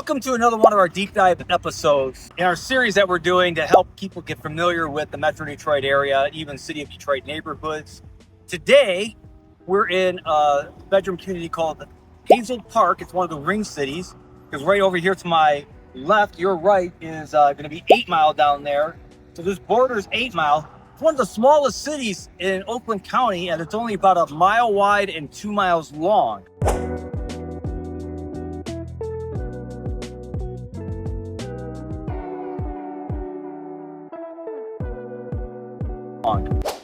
Welcome to another one of our deep dive episodes in our series that we're doing to help people get familiar with the Metro Detroit area, even City of Detroit neighborhoods. Today, we're in a bedroom community called Hazel Park. It's one of the ring cities, because right over here to my left, your right, is going to be 8 Mile down there. So this borders 8 Mile. It's one of the smallest cities in Oakland County, and it's only about a mile wide and 2 miles long.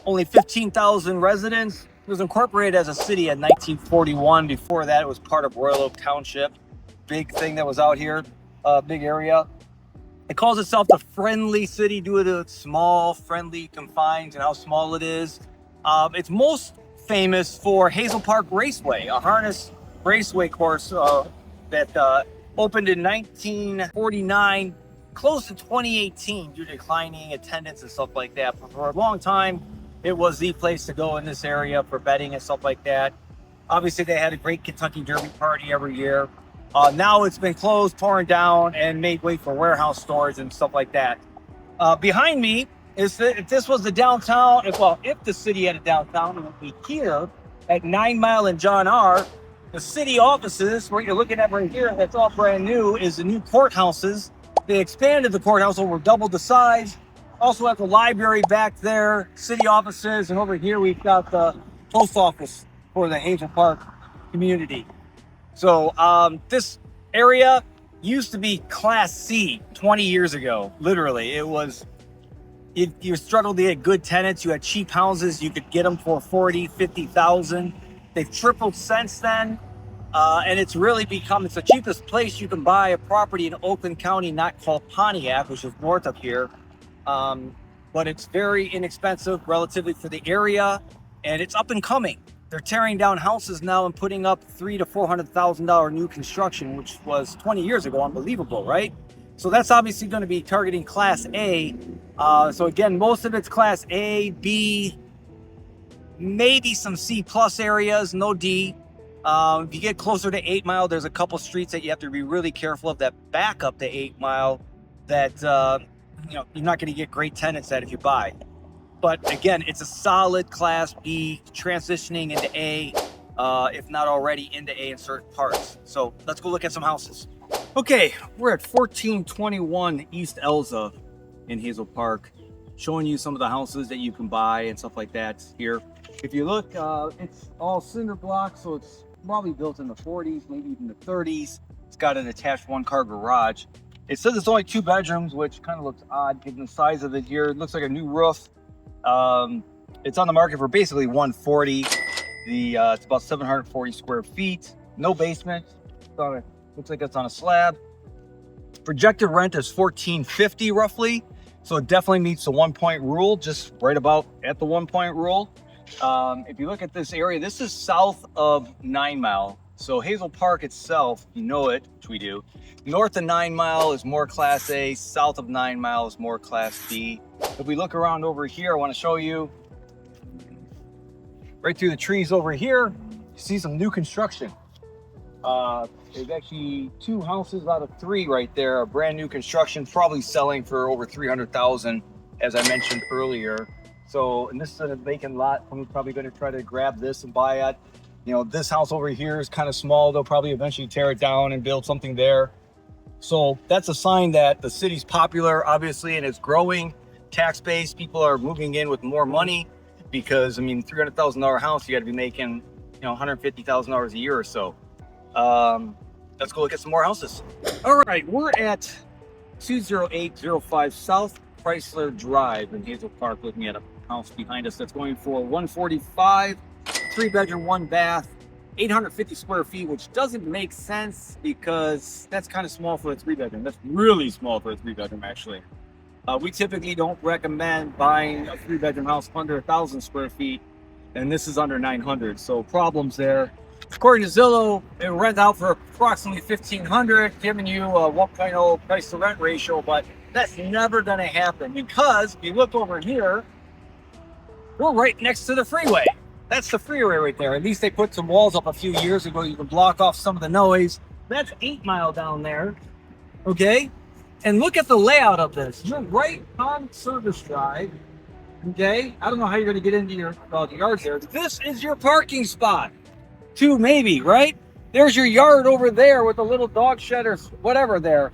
Only 15,000 residents. It was incorporated as a city in 1941. Before that, it was part of Royal Oak Township. Big thing that was out here, big area. It calls itself the friendly city due to its small, friendly confines and how small it is. It's most famous for Hazel Park Raceway, a harness raceway course that opened in 1949, close to 2018 due to declining attendance and stuff like that. But for a long time, it was the place to go in this area for betting and stuff like that. Obviously, they had a great Kentucky Derby party every year. Now it's been closed, torn down, and made way for warehouse stores and stuff like that. Behind me is if this was the downtown, if the city had a downtown, it would be here at 9 Mile and John R. The city offices, what you're looking at right here, that's all brand new, is the new courthouses. They expanded the courthouse over double the size. Also have the library back there, city offices, and over here we've got the post office for the Hazel Park community. So this area used to be Class C 20 years ago. Literally, it was, if you struggled to get good tenants, you had cheap houses, you could get them for 40, 50,000. They've tripled since then. And it's really become, it's the cheapest place you can buy a property in Oakland County, not called Pontiac, which is north of here. But it's very inexpensive relatively for the area, and it's up and coming. They're tearing down houses now and putting up $300,000 to $400,000 new construction, which was 20 years ago. Unbelievable, right? So that's obviously going to be targeting Class A. So again, most of it's Class A, B, maybe some C plus areas, no D. If you get closer to 8 Mile, there's a couple streets that you have to be really careful of that back up to 8 Mile that you're not going to get great tenants at if you buy. But again, it's a solid Class B, transitioning into A, if not already into A in certain parts. So let's go look at some houses. Okay, we're at 1421 East Elza in Hazel Park, showing you some of the houses that you can buy and stuff like that here. If you look, it's all cinder blocks, so it's probably built in the 40s, maybe even the 30s. It's got an attached one-car garage. It says it's only 2 bedrooms, which kind of looks odd given the size of it here. It looks like a new roof. It's on the market for basically $140. It's about 740 square feet. No basement. Looks like it's on a slab. Projected rent is $1,450 roughly. So it definitely meets the 1 point rule, just right about at the 1 point rule. If you look at this area, this is south of 9 Mile. So Hazel Park itself, you know it, which we do. North of 9 Mile is more Class A. South of 9 Mile is more Class B. If we look around over here, I want to show you right through the trees over here, you see some new construction. There's actually 2 houses out of 3 right there, are brand new construction, probably selling for over $300,000, as I mentioned earlier. So, and this is a vacant lot. I'm probably going to try to grab this and buy it. This house over here is kind of small. They'll probably eventually tear it down and build something there. So that's a sign that the city's popular, obviously, and it's growing. Tax base, people are moving in with more money because, $300,000 house, you got to be making, $150,000 a year or so. Let's go look at some more houses. All right, we're at 20805 South Chrysler Drive in Hazel Park, looking at a house behind us that's going for $145, 3-bedroom, 1 bath, 850 square feet, which doesn't make sense because that's kind of small for a 3-bedroom. That's really small for a 3-bedroom, actually. We typically don't recommend buying a 3-bedroom house under 1,000 square feet, and this is under 900, so problems there. According to Zillow, it rent out for approximately $1,500, giving you a 1.0 price to rent ratio, but that's never going to happen because if you look over here, we're right next to the freeway. That's the freeway right there. At least they put some walls up a few years ago. You can block off some of the noise. That's 8 Mile down there. okay? And look at the layout of this. You're right on Service Drive, okay? I don't know how you're going to get into your the yards there. This is your parking spot. Two maybe, right? There's your yard over there with a little dog shed or whatever there.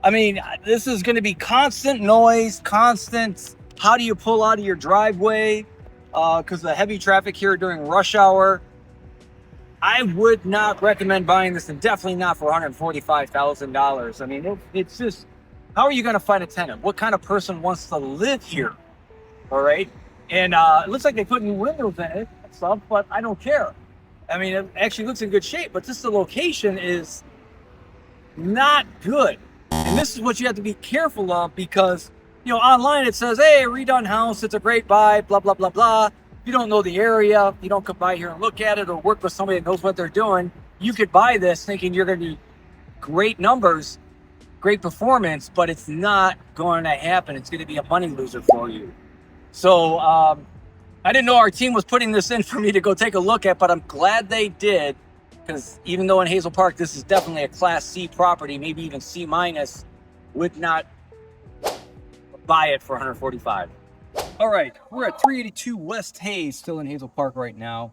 I mean, this is going to be constant noise, constant. How do you pull out of your driveway? Because the heavy traffic here during rush hour. I would not recommend buying this, and definitely not for $145,000. I mean, it's just, how are you going to find a tenant? What kind of person wants to live here? All right. And it looks like they put new windows in it and stuff, but I don't care. I mean, it actually looks in good shape, but just the location is not good. And this is what you have to be careful of, because, you know, online it says, hey, redone house, it's a great buy, blah, blah, blah, blah. If you don't know the area, you don't come by here and look at it or work with somebody that knows what they're doing, you could buy this thinking you're going to be great numbers, great performance, but it's not going to happen. It's going to be a money loser for you. So I didn't know our team was putting this in for me to go take a look at, but I'm glad they did, because even though in Hazel Park, this is definitely a Class C property, maybe even C minus, would not buy it for $145,000. All right, we're at 382 West Hayes, still in Hazel Park right now.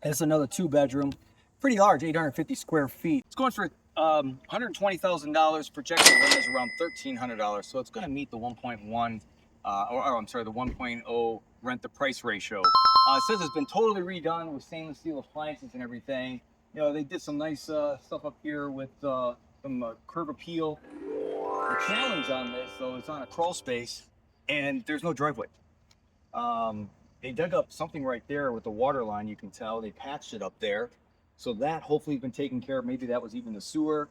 It's another 2-bedroom, pretty large, 850 square feet. It's going for $120,000. Projected rent is around $1,300, so it's going to meet the 1.1, the 1.0 rent to price ratio. It says it's been totally redone with stainless steel appliances and everything. You know, they did some nice stuff up here with some curb appeal. The challenge on this, though, it's on a crawl space, and there's no driveway. They dug up something right there with the water line. You can tell they patched it up there, so that hopefully has been taken care of. Maybe that was even the sewer,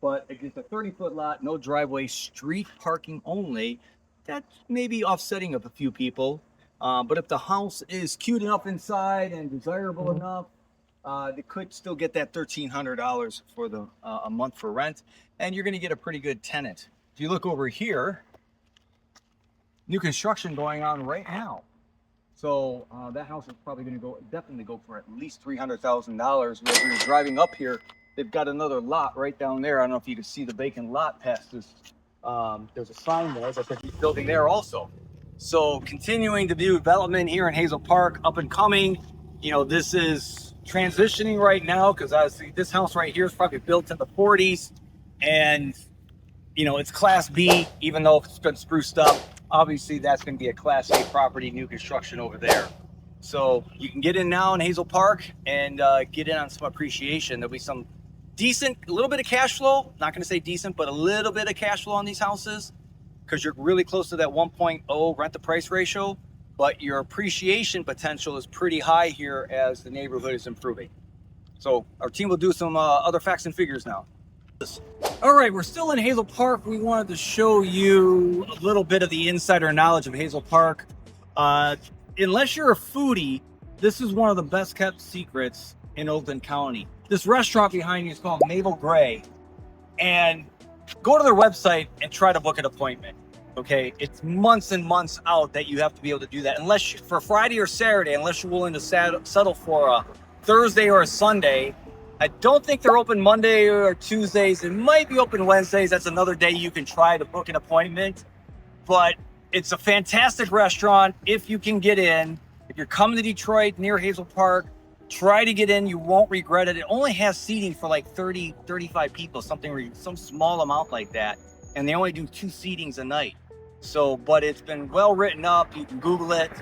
but it's a 30-foot lot, no driveway, street parking only. That's maybe offsetting of a few people, but if the house is cute enough inside and desirable enough, they could still get that $1,300 for the a month for rent, and you're going to get a pretty good tenant. If you look over here, new construction going on right now. So that house is probably going to definitely go for at least $300,000. As you're driving up here, they've got another lot right down there. I don't know if you can see the vacant lot past this. There's a sign there that they're building there also. So continuing to do development here in Hazel Park, up and coming. You know, this is transitioning right now, because obviously this house right here is probably built in the 40s, and you know, it's Class B, even though it's been spruced up. Obviously, that's going to be a Class A property, new construction over there. So you can get in now in Hazel Park and get in on some appreciation. There'll be some decent, a little bit of cash flow. Not going to say decent, but a little bit of cash flow on these houses, because you're really close to that 1.0 rent to price ratio. But your appreciation potential is pretty high here as the neighborhood is improving. So our team will do some other facts and figures now. All right, we're still in Hazel Park. We wanted to show you a little bit of the insider knowledge of Hazel Park. Unless you're a foodie, this is one of the best kept secrets in Oakland County. This restaurant behind you is called Mabel Gray, and go to their website and try to book an appointment. Okay, it's months and months out that you have to be able to do that. Unless for Friday or Saturday, unless you're willing to settle for a Thursday or a Sunday. I don't think they're open Monday or Tuesdays. It might be open Wednesdays. That's another day you can try to book an appointment. But it's a fantastic restaurant if you can get in. If you're coming to Detroit near Hazel Park, try to get in. You won't regret it. It only has seating for like 30, 35 people, some small amount like that. And they only do 2 seatings a night. So, but it's been well written up. You can Google it.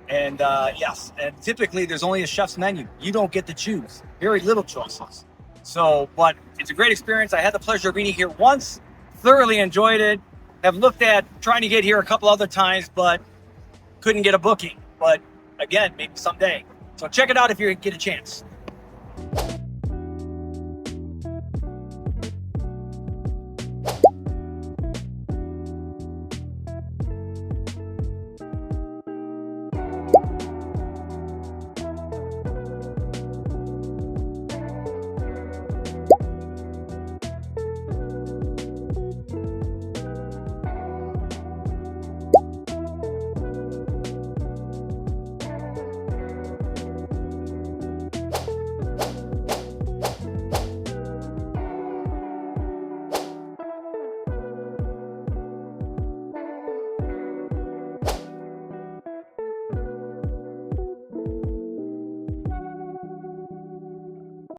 And yes, and typically there's only a chef's menu. You don't get to choose. Very little choices. So, but it's a great experience. I had the pleasure of eating here once, thoroughly enjoyed it. Have looked at trying to get here a couple other times, but couldn't get a booking. But again, maybe someday. So check it out if you get a chance.